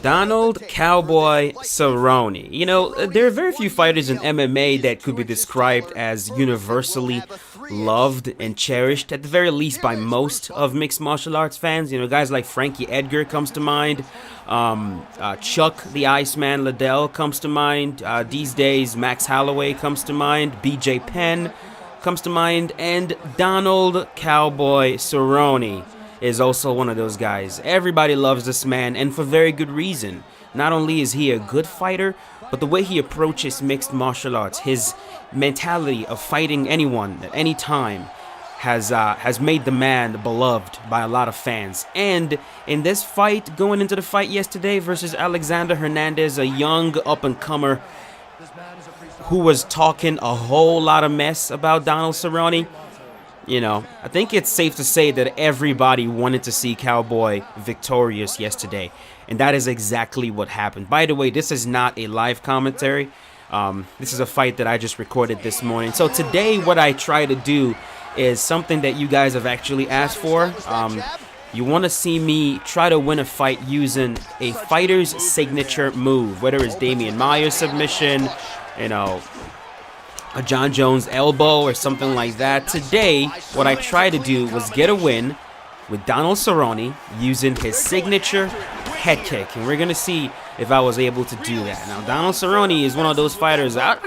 Donald Cowboy Cerrone. You know, there are very few fighters in MMA that could be described as universally loved and cherished, at the very least by most of mixed martial arts fans. You know, guys like Frankie Edgar comes to mind. Chuck the Iceman Liddell comes to mind. These days, Max Holloway comes to mind. BJ Penn comes to mind. And Donald Cowboy Cerrone is also one of those guys. Everybody loves this man, and for very good reason. Not only is he a good fighter, but the way he approaches mixed martial arts, his mentality of fighting anyone at any time, has made the man beloved by a lot of fans. And in this fight, going into the fight yesterday versus Alexander Hernandez, a young up-and-comer who was talking a whole lot of mess about Donald Cerrone, you know, I think it's safe to say that everybody wanted to see Cowboy victorious yesterday. And that is exactly what happened. By the way, this is not a live commentary. This is a fight that I just recorded this morning. So today what I try to do is something that you guys have actually asked for. You want to see me try to win a fight using a fighter's signature move, whether it's Damian Maia's submission, you know, a John Jones elbow or something like that. Today, what I tried to do was get a win with Donald Cerrone using his signature head kick. And we're going to see if I was able to do that. Now, Donald Cerrone is one of those fighters. I'd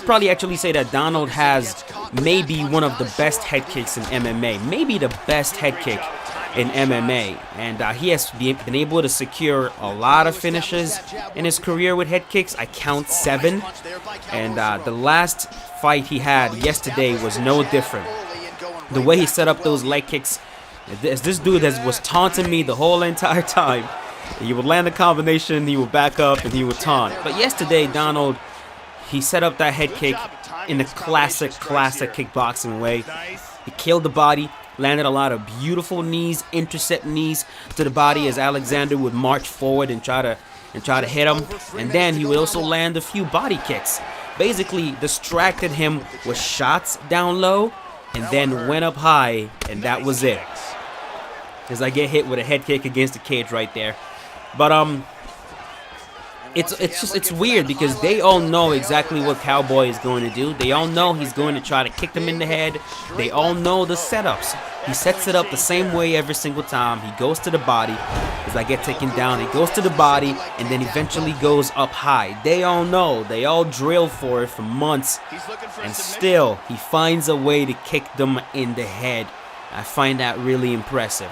probably actually say that Donald has maybe one of the best head kicks in MMA. Maybe the best head kick in MMA. And he has been able to secure a lot of finishes in his career with head kicks. I count 7. And the last fight he had yesterday was no different. The way he set up those leg kicks, this dude was taunting me the whole entire time. He would land a combination, he would back up, and he would taunt. But yesterday, Donald, he set up that head kick in the classic kickboxing way. He killed the body, landed a lot of beautiful knees, intercept knees to the body as Alexander would march forward and try to hit him. And then he would also land a few body kicks. Basically distracted him with shots down low and then went up high, and that was it. As I get hit with a head kick against the cage right there. But it's weird because they all know exactly what Cowboy is going to do. They all know he's going to try to kick them in the head. They all know the setups. He sets it up the same way every single time. He goes to the body. As I get taken down, he goes to the body and then eventually goes up high. They all know. They all drill for it for months. And still, he finds a way to kick them in the head. I find that really impressive.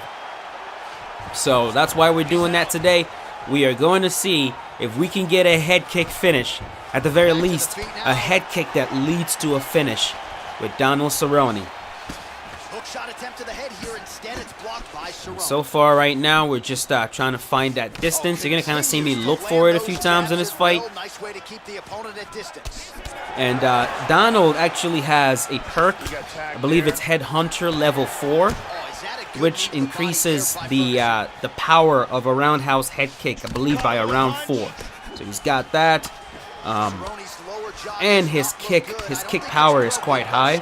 So that's why we're doing that today. We are going to see if we can get a head kick finish. At the very least, a head kick that leads to a finish with Donald Cerrone. So far right now, we're just trying to find that distance. You're going to kind of see me look for it a few times in this fight. And Donald actually has a perk. I believe it's Headhunter level 4. Which increases the power of a roundhouse head kick, I believe, by around 4. So he's got that, and his kick power is quite high.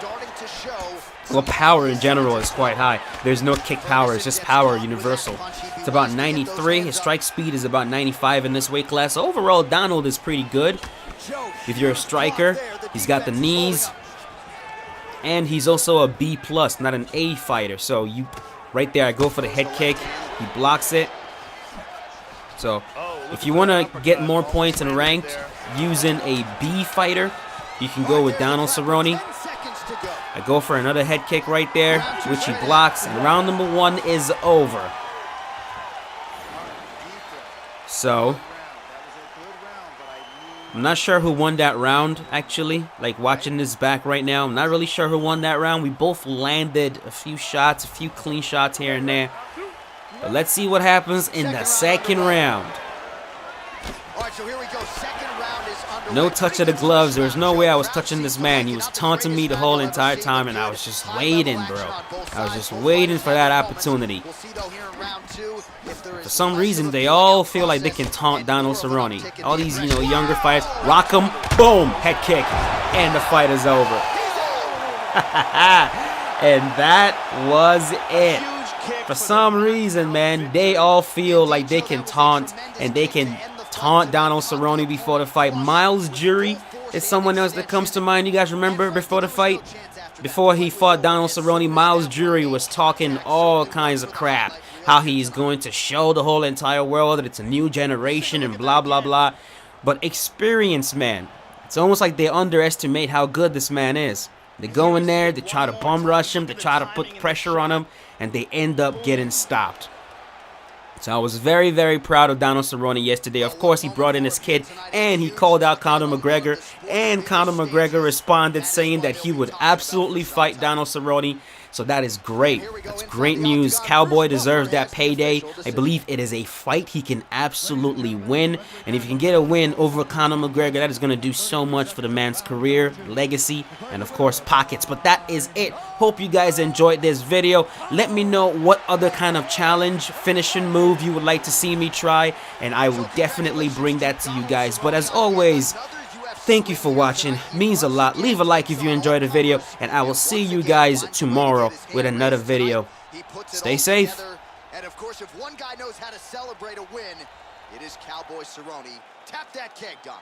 Well, power in general is quite high. There's no kick power; it's just power universal. It's about 93. His strike speed is about 95 in this weight class. So overall, Donald is pretty good. If you're a striker, he's got the knees, and he's also a B+, not an A fighter. So you. Right there, I go for the head kick. He blocks it. So, if you want to get more points in ranked using a B fighter, you can go with Donald Cerrone. I go for another head kick right there, which he blocks, and round number 1 is over. So, I'm not sure who won that round, actually. Like, watching this back right now, I'm not really sure who won that round. We both landed a few shots, a few clean shots here and there. But let's see what happens in the second round. No touch of the gloves. There was no way I was touching this man. He was taunting me the whole entire time, and I was just waiting, bro. I was just waiting for that opportunity. For some reason, they all feel like they can taunt Donald Cerrone. All these, you know, younger fighters, rock him, boom, head kick, and the fight is over. And that was it. For some reason, man, they all feel like they can taunt, and they can taunt Donald Cerrone before the fight. Miles Jury is someone else that comes to mind. You guys remember before the fight? Before he fought Donald Cerrone, Miles Jury was talking all kinds of crap. How he's going to show the whole entire world that it's a new generation and blah, blah, blah. But experience, man. It's almost like they underestimate how good this man is. They go in there, they try to bum rush him, they try to put pressure on him, and they end up getting stopped. So I was very, very proud of Donald Cerrone yesterday. Of course, he brought in his kid, and he called out Conor McGregor, and Conor McGregor responded saying that he would absolutely fight Donald Cerrone. So that is great. That's great news. Cowboy deserves that payday. I believe it is a fight he can absolutely win. And if you can get a win over Conor McGregor, that is going to do so much for the man's career, legacy, and of course pockets. But that is it. Hope you guys enjoyed this video. Let me know what other kind of challenge, finishing move you would like to see me try, and I will definitely bring that to you guys. But as always, thank you for watching. Means a lot. Leave a like if you enjoyed the video, and I will see you guys tomorrow with another video. Stay safe. And of course, if one guy knows how to celebrate a win, it is Cowboy Cerrone. Tap that keg, Donald.